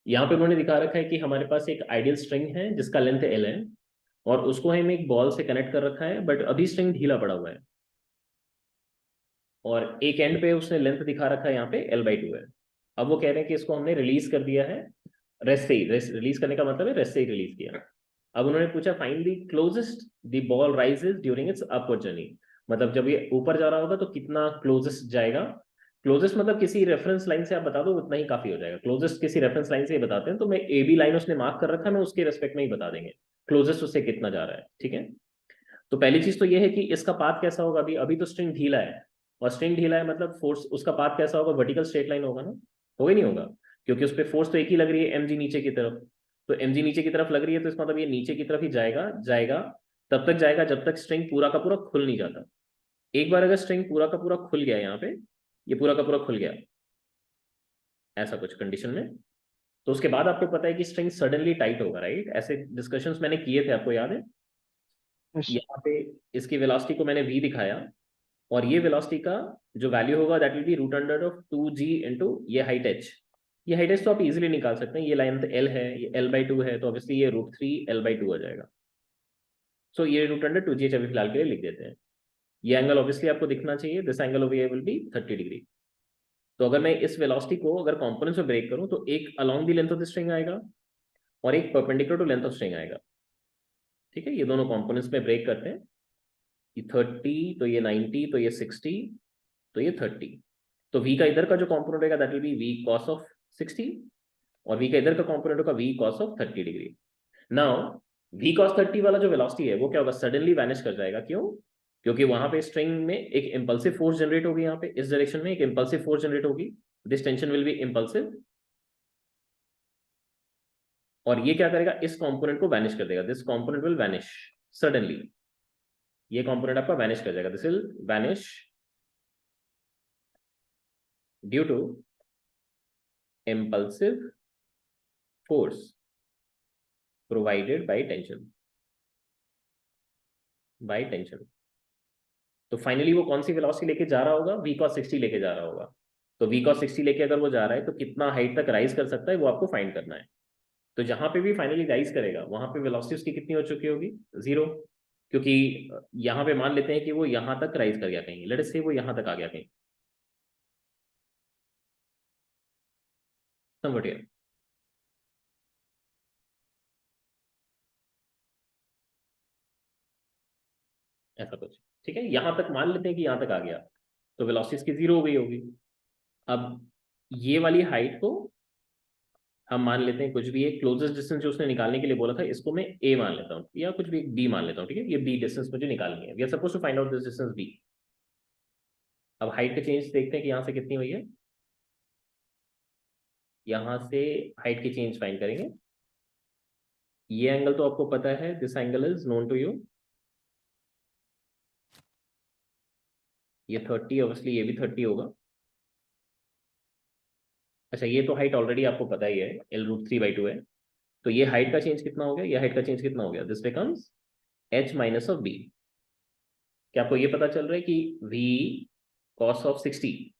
यहाँ पे उन्होंने दिखा रखा है कि हमारे पास एक आइडियल स्ट्रिंग है जिसका लेंथ एल है, और उसको हमें एक बॉल से कनेक्ट कर रखा है, बट अभी स्ट्रिंग ढीला पड़ा हुआ है, और एक एंड पे उसने लेंथ दिखा रखा है यहाँ पे L/2 है। अब वो कह रहे हैं कि इसको हमने रिलीज कर दिया है, रेस्ट से ही, रेस्ट रिलीज करने का मतलब है रेस्ट से ही रिलीज किया। अब उन्होंने पूछा find the closest the ball rises during its upward journey, मतलब जब ये ऊपर जा रहा होगा तो कितना क्लोजेस्ट जाएगा। क्लोजेस्ट मतलब किसी रेफरेंस लाइन से आप बता दो, उतना ही काफी हो जाएगा। क्लोजेस्ट किसी रेफरेंस लाइन से ही बताते हैं, तो मैं AB लाइन उसने मार्क कर रखा है, मैं उसके रेस्पेक्ट में ही बता देंगे क्लोजेस्ट उससे कितना जा रहा है, ठीक है। तो पहली चीज तो ये है कि इसका पाथ कैसा होगा, अभी अभी तो स्ट्रिंग ढीला है, और स्ट्रिंग ढीला है मतलब फोर्स, उसका पाथ कैसा होगा, वर्टिकल स्ट्रेट लाइन होगा ना, होगा ही नहीं होगा, क्योंकि उस पर फोर्स तो एक ही लग रही है, mg नीचे की तरफ। तो mg नीचे की तरफ लग रही है, तो इसका मतलब ये नीचे की तरफ ही जाएगा जाएगा, तब तक जाएगा जब तक स्ट्रिंग पूरा का पूरा खुल नहीं जाता। एक बार अगर स्ट्रिंग पूरा का पूरा खुल गया यहाँ पे, ये पूरा का पूरा खुल गया ऐसा कुछ कंडीशन में, तो उसके बाद आपको पता है कि स्ट्रिंग सडनली टाइट होगा, राइट। ऐसे डिस्कशंस मैंने किए थे, आपको याद है। यस। यहाँ पे इसकी वेलोसिटी को मैंने v दिखाया, और ये वेलोसिटी का जो वैल्यू होगा that will be root under of 2g into ये हाइट h। ये हाइट h तो आप इजीली निकाल सकते हैं, ये लेंथ l है, ये L/2 है, तो ऑब्वियसली ये √3 L/2 आ जाएगा। सो ये रूट अंडर 2g अभी फिलहाल के लिए लिख देते हैं। ये एंगल ऑब्वियसली आपको दिखना चाहिए, this angle over here will be 30 degree. तो अगर मैं इस वेलोसिटी को अगर कंपोनेंट्स में ब्रेक करूं, तो एक along the length of the string आएगा, और एक perpendicular to length of string आएगा, ठीक है। ये दोनों कंपोनेंट्स में ब्रेक करते हैं, ये 30 तो ये 90 तो ये 60 तो ये 30। तो v का इधर का जो कंपोनेंट रहेगा that will B v cos of 60, और v का इधर का कंपोनेंट होगा v cos of 30 degree. Now v cos 30 वाला जो वेलोसिटी है वो क्या होगा, सडनली वैनिश कर जाएगा। क्यों? क्योंकि वहां पे स्ट्रिंग में एक इंपल्सिव फोर्स जनरेट होगी, यहाँ पे इस डायरेक्शन में एक इंपल्सिव फोर्स जनरेट होगी, this tension will be impulsive, और ये क्या करेगा, इस कंपोनेंट को वैनिश कर देगा, this component will vanish suddenly. ये कंपोनेंट आपका वैनिश कर जाएगा, this will vanish due to impulsive force provided by tension। तो फाइनली वो कौन सी वेलोसिटी लेके जा रहा होगा, v cos 60 लेके जा रहा होगा। तो v cos 60 लेके अगर वो जा रहा है तो कितना हाइट तक राइज कर सकता है वो आपको फाइंड करना है। तो जहां पे भी फाइनली राइज करेगा वहां पे वेलोसिटी उसकी कितनी हो चुकी होगी, 0। क्योंकि यहाँ पे मान लेते हैं कि वो यहाँ तक राइज कर गया कहीं, लेट अस से वो यहाँ तक आ गया कहीं, समझ गया ऐसा कुछ, ठीक है। यहाँ तक मान लेते हैं कि यहाँ तक आ गया, तो वेलोसिटी इसकी 0 हो गई होगी। अब ये वाली हाइट को हम मान लेते हैं कुछ भी, एक क्लोजेस्ट डिस्टेंस जो उसने निकालने के लिए बोला था, इसको मैं a मान लेता हूँ, या कुछ भी b मान लेता हूँ, ठीक है। ये b डिस्टेंस मुझे निकालनी है, we are suppose to find out this distance b। अब हाइट का चेंज देखते हैं कि यहाँ से कितनी हुई है, यहाँ से हाइट की चेंज फाइंड करेंगे। ये एंगल तो आपको पता है, this angle is known to you, ये 30, ऑब्वियसली ये भी 30 होगा। अच्छा, ये तो हाइट ऑलरेडी आपको पता ही है, L√3/2 है। तो ये हाइट का चेंज कितना हो गया, ये हाइट का चेंज कितना हो गया, this becomes h minus of b। क्या आपको ये पता चल रहा है कि v cos of 60,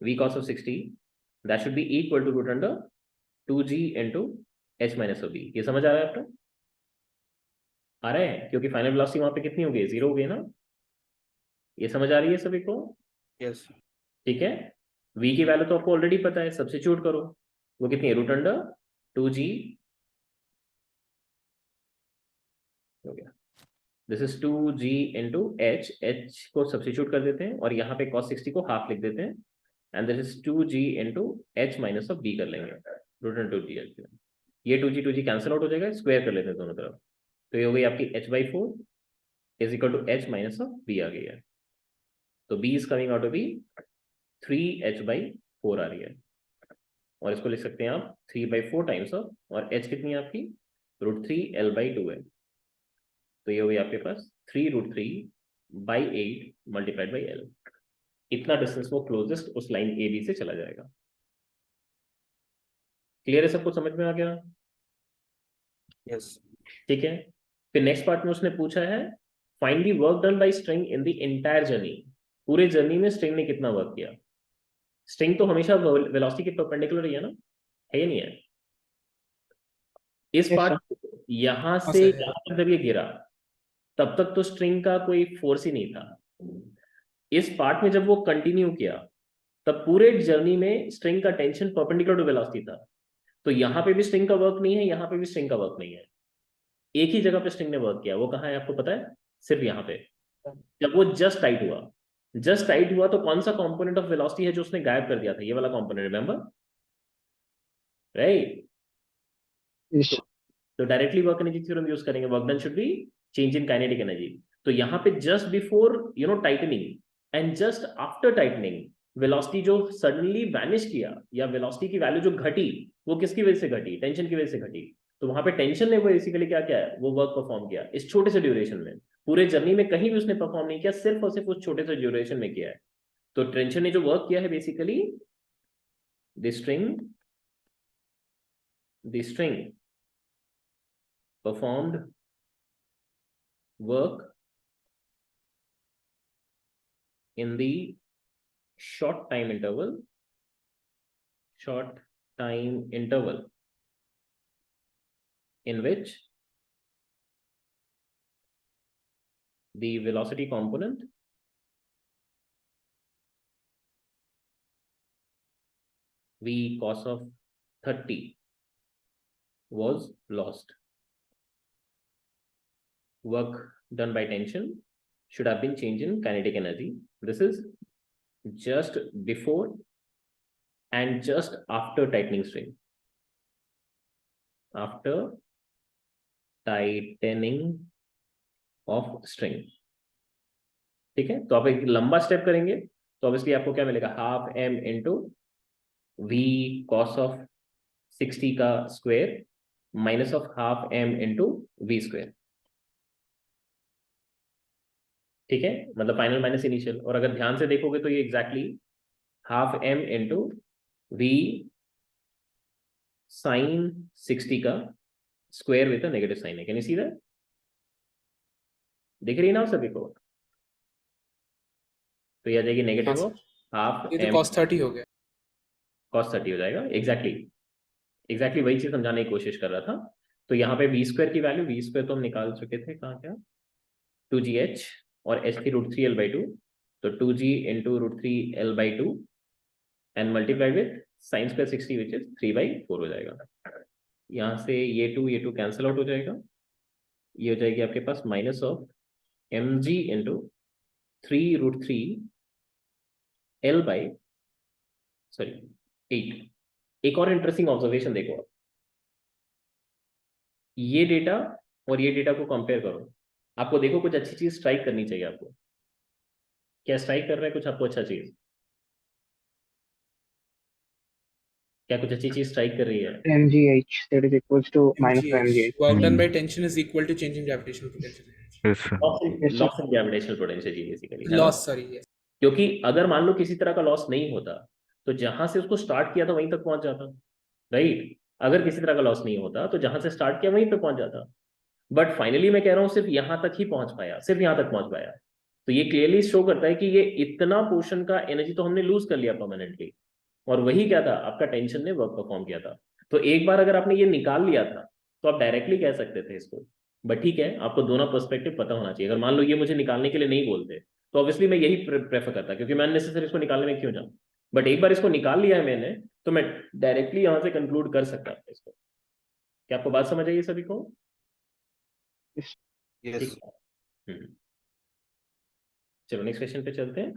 v cos of 60 that should be equal to root under 2g into h minus of b। ये समझ आ रहा है आपको? आ रहा है, क्योंकि फाइनल वेलोसिटी वहां पे कितनी हो गई, 0 हो गई ना। ये समझ आ रही है सभी को? यस। ठीक है। v की वैल्यू तो आपको ऑलरेडी पता है, सब्स्टिट्यूट करो, वो कितनी है, रूट अंडर 2g हो गया, this is 2g into h को सब्स्टिट्यूट कर देते हैं, और यहाँ पे cos 60 को हाफ लिख देते हैं, and this is 2g into h minus of b कर लेंगे, रूट अंडर 2g। ये 2g कैंसिल आउट हो जाएगा, स्क्वायर कर लेते हैं दोनों तरफ, तो ये हो गई आपकी h/4 is equal to h minus of b आ गई है। तो b is coming out to be 3h/4 आ रही है, और इसको लिख सकते हैं आप 3/4 टाइम्स ऑफ, और h कितनी है आपकी, √3 L/2 है। तो ये हो गई आपके पास 3√3/8 मल्टीप्लाइड बाई L। इतना डिस्टेंस वो क्लोजेस्ट उस लाइन ए बी से चला जाएगा। क्लियर है, सबको समझ में आ गया? यस। ठीक है। फिर नेक्स्ट पार्ट में उसने पूछा है find the work done by string in the entire journey. पूरे जर्नी में स्ट्रिंग ने कितना वर्क किया। स्ट्रिंग तो हमेशा वेलोसिटी के परपेंडिकुलर ही है ना, है या नहीं है? इस Yes, पार्ट यहां हाँ, से सर, है। यहां तक जब ये गिरा तब तक तो स्ट्रिंग का कोई फोर्स ही नहीं था। इस पार्ट में जब वो कंटिन्यू किया तब पूरे जर्नी में स्ट्रिंग का टेंशन परपेंडिकुलर टू वेलोसिटी था। तो यहाँ पे भी स्ट्रिंग का वर्क नहीं है, यहाँ पे भी स्ट्रिंग का वर्क नहीं है, एक ही जगह पे स्ट्रिंग ने वर्क किया। वो कहाँ है आपको पता है? सिर्फ यहाँ पे। जब वो जस्ट टाइट हुआ, जस्ट टाइट हुआ तो कौन सा कंपोनेंट ऑफ वेलोसिटी है जो उसने गायब कर दिया था? ये वाला कंपोनेंट, रिमेंबर, राइट? yes, तो directly work energy theorem use करेंगे, work done should be change in kinetic energy. तो यहाँ पे just before tightening and just after tightening velocity जो सडनली वैनिश किया या वेलोसिटी की वैल्यू जो घटी, वो किसकी वजह से घटी? टेंशन की वजह से घटी। तो वहां पे टेंशन ने वो बेसिकली क्या किया है? वो वर्क परफॉर्म किया इस छोटे से ड्यूरेशन में। पूरे जर्नी में कहीं भी उसने परफॉर्म नहीं किया, सिर्फ और सिर्फ उस छोटे से ड्यूरेशन में किया है। तो टेंशन ने जो वर्क किया है basically, the string performed work in the short time interval in which the velocity component v cos of 30 was lost. Work done by tension should have been changed in kinetic energy. This is just before and just after tightening string. After tightening of string. ठीक है, तो आप एक लंबा step करेंगे तो obviously आपको क्या मिलेगा? Half m into v cos of 60 का square minus of half m into v square. ठीक है, मतलब फाइनल माइनस इनिशियल। और अगर ध्यान से देखोगे तो ये exactly half m into v sine 60 का square with a negative sign है। Can you see that? दिख रही है ना सभी को? तो ये आ जाएगी नेगेटिव ऑफ हाफ ये तो एम cos 30 हो गया। cos 30 हो जाएगा। एग्जैक्टली वही चीज समझाने की कोशिश कर रहा था। तो यहाँ पे वी स्क्वायर की वैल्यू, वी स्क्वायर तो हम निकाल चुके थे, कहाँ क्या? 2gh और h थी √3l/2, तो 2g into √3l/2 and multiply with sine square 60 which is 3/4 हो जाएगा। यहाँ से ये 2 कैंसिल आउट हो जाएगा। ये हो जाएगी आपके पास माइनस ऑफ mg इंटू 8। एक और इंटरेस्टिंग ऑब्जर्वेशन देखो आप, ये डेटा और ये डेटा को कंपेयर करो। आपको देखो कुछ अच्छी चीज स्ट्राइक करनी चाहिए आपको। क्या स्ट्राइक कर रहा है कुछ आपको अच्छा चीज? क्या कुछ अच्छी चीज स्ट्राइक कर रही है? mgh that is equals to minus mgh. Work done by tension is equal to change in gravitational potential. Yes, sir. Loss in gravitational potential जी बेसिकली। Loss, sorry, yes. क्योंकि अगर मान लो किसी तरह का लॉस नहीं होता तो जहां से उसको स्टार्ट किया था वहीं तक पहुंच जाता, राइट? अगर किसी तरह का लॉस नहीं होता तो जहां से स्टार्ट किया वहीं पे पहुंच जाता। बट फाइनली मैं कह रहा हूं सिर्फ यहां तक ही पहुंच पाया, सिर्फ यहां तक पहुंच पाया। तो ये क्लियरली शो करता है कि ये इतना पोर्शन का एनर्जी तो हमने लूज कर लिया परमानेंटली। और वही क्या था? आपका टेंशन ने वर्क परफॉर्म किया था। तो एक बार अगर आपने ये निकाल लिया था तो आप डायरेक्टली कह सकते थे इसको। बट ठीक है, आपको दोनों पर्सपेक्टिव पता होना चाहिए। अगर मान लो ये मुझे निकालने के लिए नहीं बोलते तो ऑब्वियसली मैं यही प्रेफर करता, क्योंकि मैं अननेसेसरी इसको निकालने में क्यों जाऊं। बट एक बार इसको निकाल लिया है मैंने तो मैं डायरेक्टली यहां से कंक्लूड कर सकता था इसको। क्या आपको बात समझ आई सभी को? Yes. ठीक है। चलो नेक्स्ट क्वेश्चन पे चलते हैं।